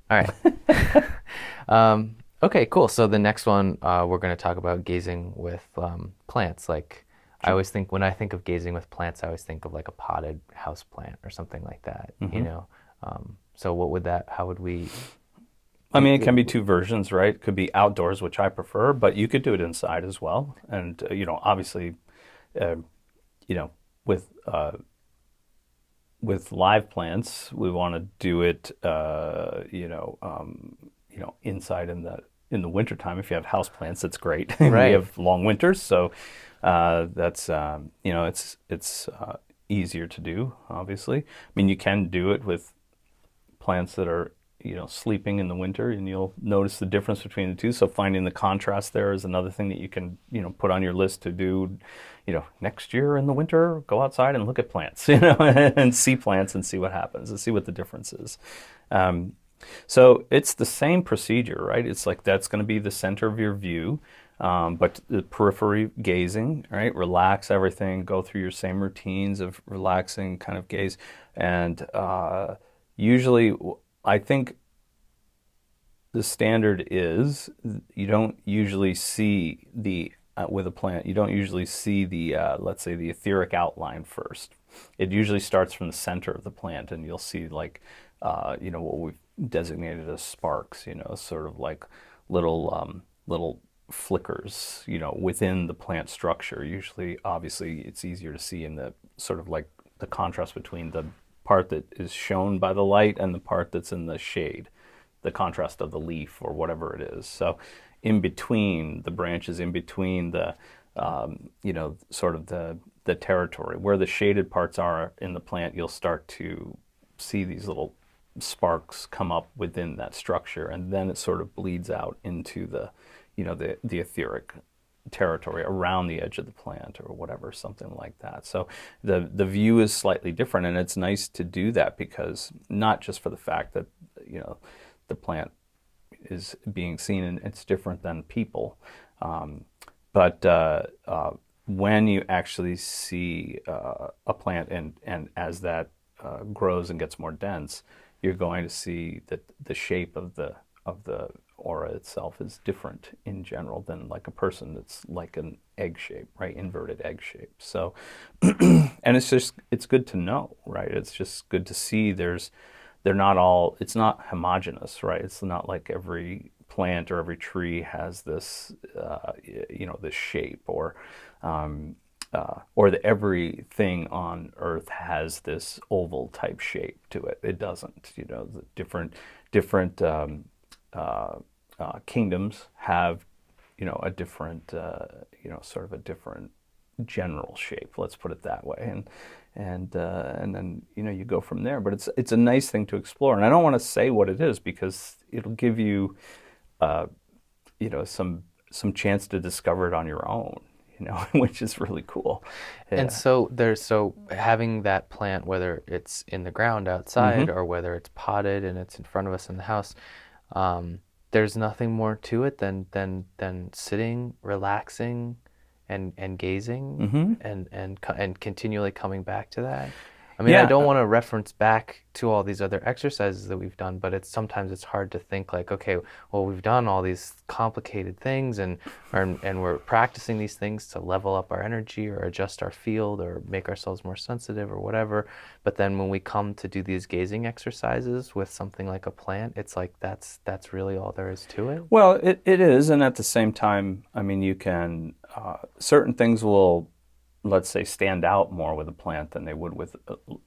All right. Okay, cool. So the next one, we're going to talk about gazing with plants. Like, I Sure. always think when I think of gazing with plants, I always think of like a potted house plant or something like that, you hmm know. So what would that, how would we I do? mean, it can be two versions, right? It could be outdoors, which I prefer, but you could do it inside as well. And obviously, uh, you know, with live plants, we want to do it, inside in the wintertime. If you have house plants, that's great. We Right. have long winters, so that's it's easier to do. Obviously, I mean, you can do it with plants that are sleeping in the winter, and you'll notice the difference between the two. So finding the contrast there is another thing that you can put on your list to do. Next year in the winter, go outside and look at plants, and see plants and see what happens and see what the difference is. um, so it's the same procedure, right? It's like that's going to be the center of your view, but the periphery gazing, right? Relax everything, go through your same routines of relaxing kind of gaze. And usually, I think the standard is you don't usually see with a plant, you don't usually see let's say, the etheric outline first. It usually starts from the center of the plant, and you'll see, like, what we've designated as sparks, sort of like little flickers, within the plant structure. Usually, obviously, it's easier to see in the sort of like the contrast between the part that is shown by the light and the part that's in the shade, the contrast of the leaf or whatever it is. So, in between the branches, in between the, sort of the territory where the shaded parts are in the plant, you'll start to see these little sparks come up within that structure, and then it sort of bleeds out into the etheric territory around the edge of the plant or whatever, something like that. So the view is slightly different, and it's nice to do that, because not just for the fact that the plant is being seen and it's different than people, um, but when you actually see a plant, and as that grows and gets more dense, you're going to see that the shape of the aura itself is different in general than like a person that's like an egg shape, right? Inverted egg shape. So, and it's good to know, right? It's just good to see they're not all, it's not homogeneous, right? It's not like every plant or every tree has this, this shape, um, or that everything on Earth has this oval type shape to it. It doesn't. The different kingdoms have, a different, sort of a different general shape. Let's put it that way, and then you go from there. But it's a nice thing to explore, and I don't want to say what it is, because it'll give you, uh, some chance to discover it on your own, which is really cool. And Yeah. so there's so having that plant, whether it's in the ground outside Mm-hmm. or whether it's potted and it's in front of us in the house, um, there's nothing more to it than sitting, relaxing, and gazing, Mm-hmm. and continually coming back to that. I mean, I don't Yeah. want to reference back to all these other exercises that we've done, but it's hard to think like, okay, well, we've done all these complicated things, and we're practicing these things to level up our energy or adjust our field or make ourselves more sensitive or whatever. But then when we come to do these gazing exercises with something like a plant, it's like that's really all there is to it. Well, it is, and at the same time, I mean, you can, certain things will, let's say, stand out more with a plant than they would with,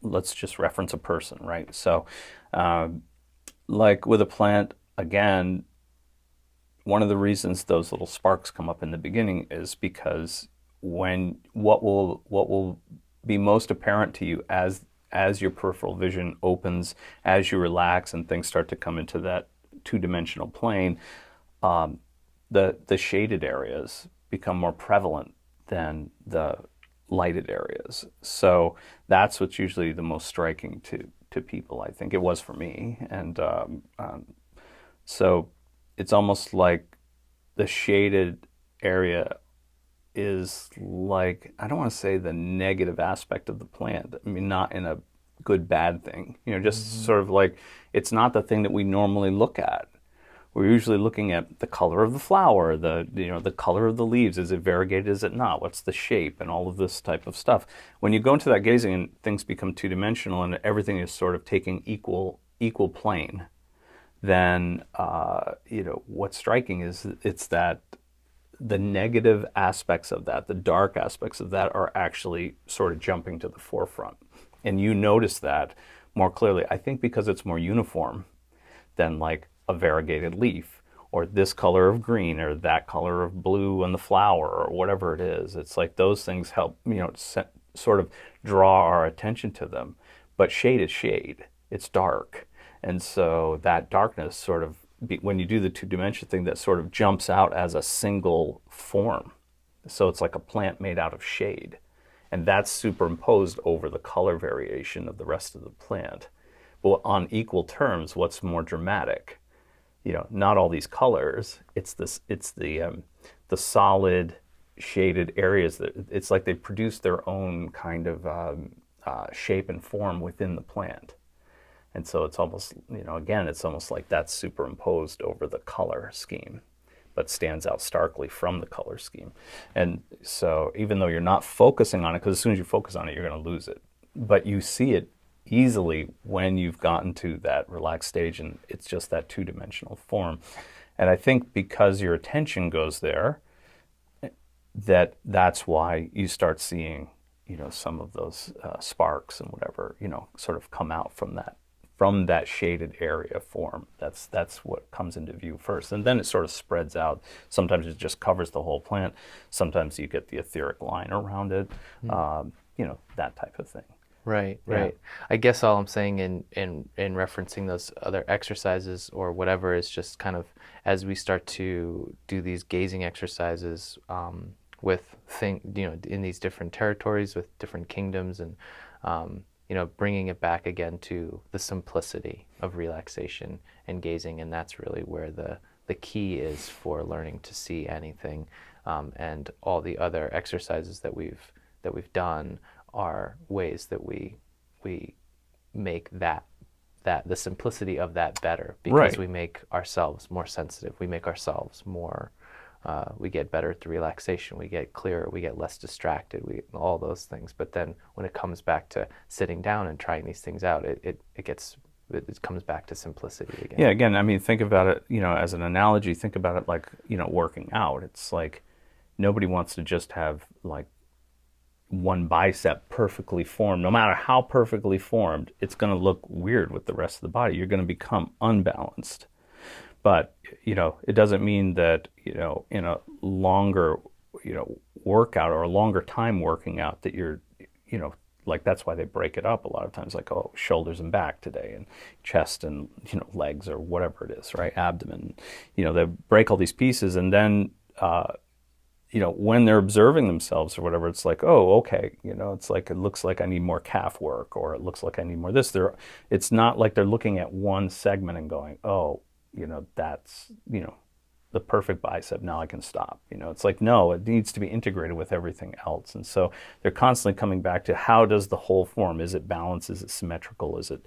let's just reference a person, right? So, um, like with a plant, again, one of the reasons those little sparks come up in the beginning is because when what will be most apparent to you as your peripheral vision opens, as you relax and things start to come into that two-dimensional plane, um, the shaded areas become more prevalent than the lighted areas. So that's what's usually the most striking to people. I think it was for me, and so it's almost like the shaded area is like, I don't want to say the negative aspect of the plant. I mean, not in a good bad thing. Just Hmm. sort of like it's not the thing that we normally look at. We're usually looking at the color of the flower, the color of the leaves. Is it variegated? Is it not? What's the shape? And all of this type of stuff. When you go into that gazing and things become two-dimensional and everything is sort of taking equal plane, then what's striking is it's that the negative aspects of that, the dark aspects of that, are actually sort of jumping to the forefront, and you notice that more clearly. I think because it's more uniform than like a variegated leaf, or this color of green, or that color of blue on the flower, or whatever it is. It's like those things help, sort of draw our attention to them. But shade is shade. It's dark. And so that darkness sort of, when you do the two-dimension thing, that sort of jumps out as a single form. So it's like a plant made out of shade. And that's superimposed over the color variation of the rest of the plant. But on equal terms, what's more dramatic? Not all these colors. It's the solid shaded areas that it's like they produce their own kind of shape and form within the plant. And so it's almost, again, it's almost like that's superimposed over the color scheme, but stands out starkly from the color scheme. And so even though you're not focusing on it, because as soon as you focus on it, you're going to lose it. But you see it easily when you've gotten to that relaxed stage and it's just that two-dimensional form. And I think because your attention goes there, that's why you start seeing, some of those sparks and whatever, sort of come out from that shaded area form. That's what comes into view first. And then it sort of spreads out. Sometimes it just covers the whole plant. Sometimes you get the etheric line around it, that type of thing. Right. I guess all I'm saying in referencing those other exercises or whatever is just kind of as we start to do these gazing exercises in these different territories with different kingdoms, and bringing it back again to the simplicity of relaxation and gazing, and that's really where the key is for learning to see anything, and all the other exercises that we've done are ways that we make that the simplicity of that better, because right. we make ourselves more sensitive. We make ourselves more. We get better at the relaxation. We get clearer. We get less distracted. All those things. But then when it comes back to sitting down and trying these things out, it comes back to simplicity again. Yeah. Again, I mean, think about it. As an analogy, think about it like working out. It's like nobody wants to just have like one bicep perfectly formed. No matter how perfectly formed, it's going to look weird with the rest of the body. You're going to become unbalanced. But, it doesn't mean that, in a longer, workout or a longer time working out that you're, like that's why they break it up a lot of times, like, oh, shoulders and back today and chest and, legs or whatever it is, right? Abdomen, they break all these pieces, and then, when they're observing themselves or whatever, it's like, oh, okay, it's like, it looks like I need more calf work, or it looks like I need more this. It's not like they're looking at one segment and going, oh, that's, the perfect bicep, now I can stop. It's like, no, it needs to be integrated with everything else. And so they're constantly coming back to, how does the whole form? Is it balanced? Is it symmetrical? Is it,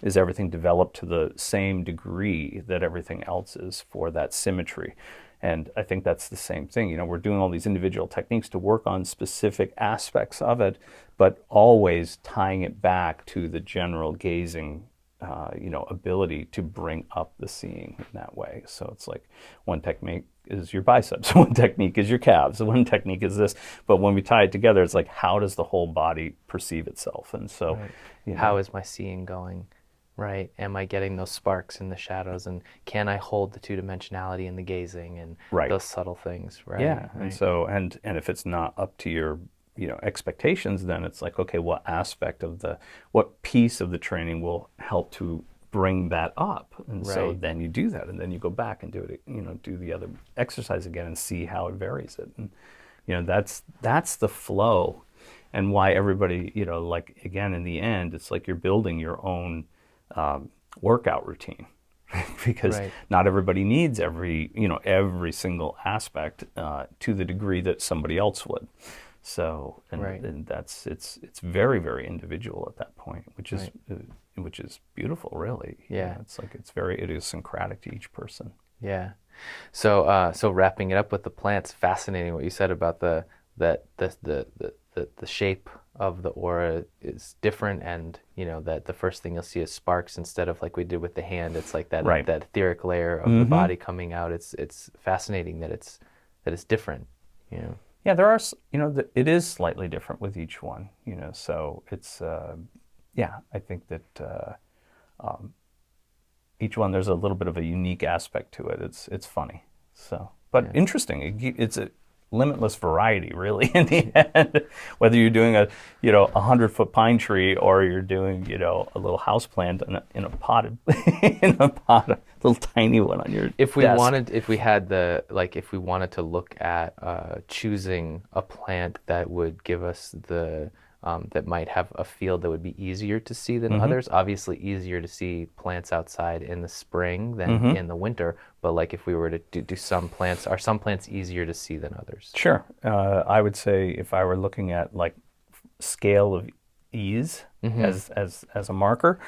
is everything developed to the same degree that everything else is for that symmetry? And I think that's the same thing. We're doing all these individual techniques to work on specific aspects of it, but always tying it back to the general gazing ability to bring up the seeing in that way. So it's like one technique is your biceps, one technique is your calves, one technique is this. But when we tie it together, it's like, how does the whole body perceive itself? And so, right. How is my seeing going? Right? Am I getting those sparks in the shadows? And can I hold the two-dimensionality in the gazing and right. those subtle things? Right. Yeah. Right. And so, and if it's not up to your expectations, then it's like, okay, what piece of the training will help to bring that up? And right. so then you do that, and then you go back and do it, do the other exercise again and see how it varies it. And, that's the flow, and why everybody, like, again, in the end, it's like you're building your own workout routine. Because right. not everybody needs every single aspect to the degree that somebody else would. So, and, right. and it's very, very individual at that point, which is right. which is beautiful, really. Yeah. It's like it's very idiosyncratic to each person. Yeah. So wrapping it up with the plants, fascinating what you said about the shape of the aura is different, and that the first thing you'll see is sparks instead of like we did with the hand. It's like that Right. that etheric layer of the body coming out. It's fascinating that it's different. Yeah, there are, it is slightly different with each one, so it's, yeah, I think that each one, there's a little bit of a unique aspect to it. It's funny. So, but interesting. It's a limitless variety, really, in the end. Whether you're doing a 100-foot pine tree or you're doing, a little house plant in a potted, a little tiny one on your If we desk. wanted, if we wanted to look at choosing a plant that would give us that might have a field that would be easier to see than others. Obviously, easier to see plants outside in the spring than in the winter. But like, if we were to do some plants, are some plants easier to see than others? Sure. I would say if I were looking at like scale of ease as a marker,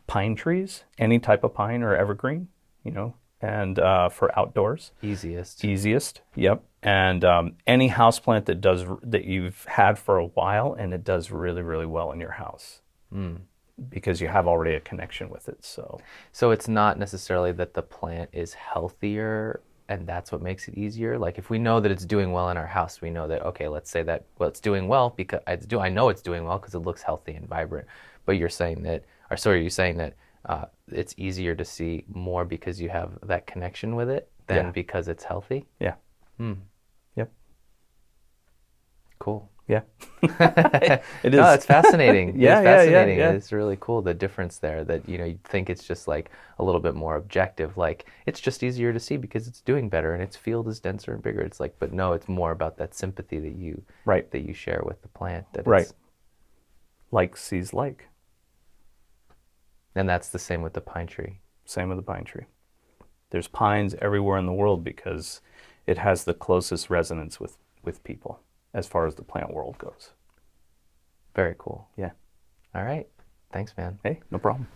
pine trees, any type of pine or evergreen, and for outdoors. Easiest, yep. And any houseplant that you've had for a while and it does really, really well in your house. Because you have already a connection with it. So it's not necessarily that the plant is healthier and that's what makes it easier. Like, if we know that it's doing well in our house, we know that, okay, let's say that, well, it's doing well because I know it's doing well because it looks healthy and vibrant. But you're saying that, it's easier to see more because you have that connection with it than because it's healthy? Yeah. Yep. Cool. Yeah. It is. No, it's fascinating. Yeah, it's fascinating. yeah. It's really cool, the difference there, that you'd think it's just like a little bit more objective, like it's just easier to see because it's doing better and its field is denser and bigger. It's like, but no, it's more about that sympathy that you share with the plant. Right. Like sees like. And that's the same with the pine tree. Same with the pine tree. There's pines everywhere in the world because it has the closest resonance with people as far as the plant world goes. Very cool. Yeah. All right. Thanks, man. Hey, no problem.